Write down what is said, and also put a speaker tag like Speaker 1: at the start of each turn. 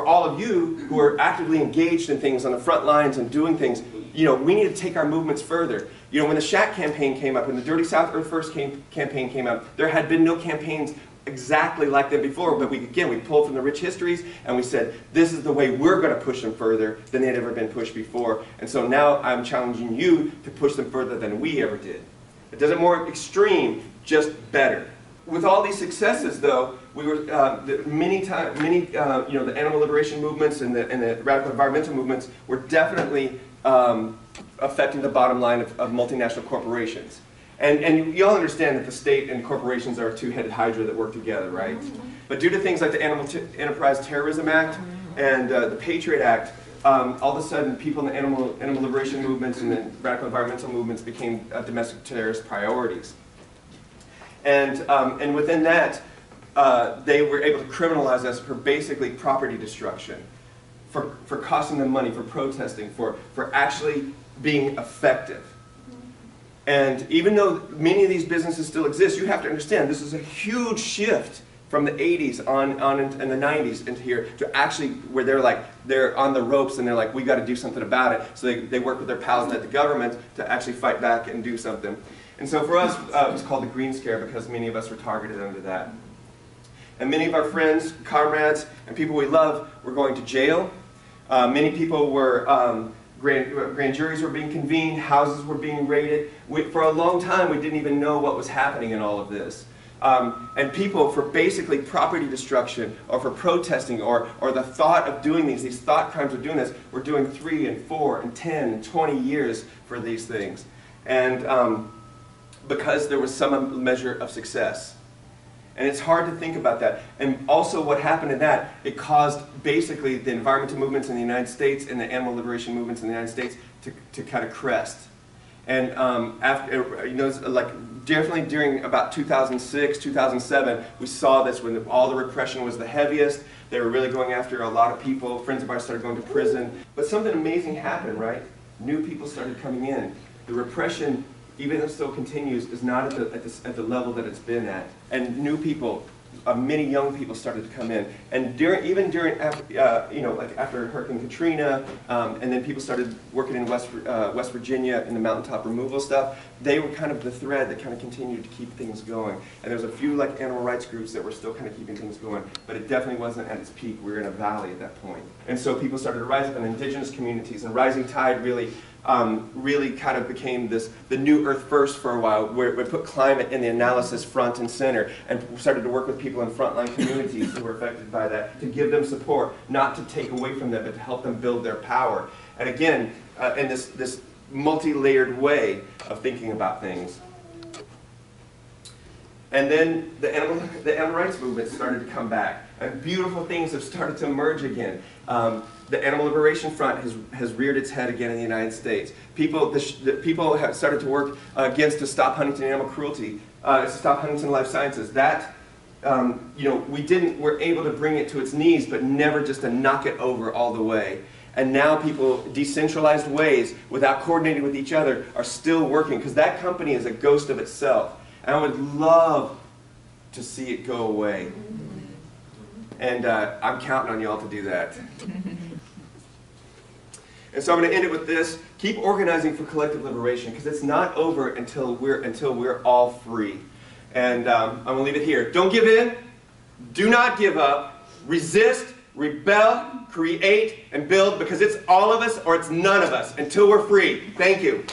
Speaker 1: all of you who are actively engaged in things on the front lines and doing things, you know, we need to take our movements further. You know, when the Shack campaign came up, when the Dirty South Earth First campaign came up, there had been no campaigns exactly like them before, but we pulled from the rich histories and we said, this is the way we're going to push them further than they'd ever been pushed before. And so now I'm challenging you to push them further than we ever did. It doesn't more extreme, just better. With all these successes, though, we were many you know, the animal liberation movements and the radical environmental movements were definitely affecting the bottom line of multinational corporations. And you all understand that the state and corporations are a two-headed hydra that work together, right? But due to things like the Enterprise Terrorism Act and the Patriot Act, all of a sudden people in the animal liberation movements and the radical environmental movements became domestic terrorist priorities. And within that, they were able to criminalize us for basically property destruction, for costing them money, for protesting, for actually being effective. And even though many of these businesses still exist, you have to understand this is a huge shift from the 80s on and the 90s into here to actually where they're on the ropes and they're like, we got to do something about it. So they work with their pals at the government to actually fight back and do something. And so for us, it was called the Green Scare because many of us were targeted under that. And many of our friends, comrades, and people we love were going to jail. Many people were, grand juries were being convened, houses were being raided. For a long time, we didn't even know what was happening in all of this. And people, for basically property destruction, or for protesting, or the thought of doing these thought crimes of doing this, were doing 3 and 4 and 10 and 20 years for these things. And because there was some measure of success. And it's hard to think about that. And also what happened in that, it caused basically the environmental movements in the United States and the animal liberation movements in the United States to kind of crest. And after, you know, like definitely during about 2006, 2007, we saw this when all the repression was the heaviest. They were really going after a lot of people. Friends of ours started going to prison. But something amazing happened, right? New people started coming in. The repression, even though it still continues, is not at the level that it's been at. And new people, many young people started to come in. And even during you know, like after Hurricane Katrina, and then people started working in West Virginia in the mountaintop removal stuff, they were kind of the thread that kind of continued to keep things going. And there's a few like animal rights groups that were still kind of keeping things going, but it definitely wasn't at its peak. We were in a valley at that point. And so people started to rise up in indigenous communities, and Rising Tide really kind of became the new Earth First for a while, where we put climate in the analysis front and center, and started to work with people in frontline communities who were affected by that, to give them support, not to take away from them, but to help them build their power. And again, in this multi-layered way of thinking about things. And then the animal rights movement started to come back, and beautiful things have started to emerge again. The Animal Liberation Front has reared its head again in the United States. People have started to work against to stop Huntington animal cruelty, to stop Huntington life sciences. That, you know, we're able to bring it to its knees, but never just to knock it over all the way. And now people, decentralized ways, without coordinating with each other, are still working, because that company is a ghost of itself. And I would love to see it go away. And I'm counting on y'all to do that. And so I'm going to end it with this. Keep organizing for collective liberation, because it's not over until we're all free. And I'm going to leave it here. Don't give in. Do not give up. Resist, rebel, create, and build, because it's all of us or it's none of us until we're free. Thank you.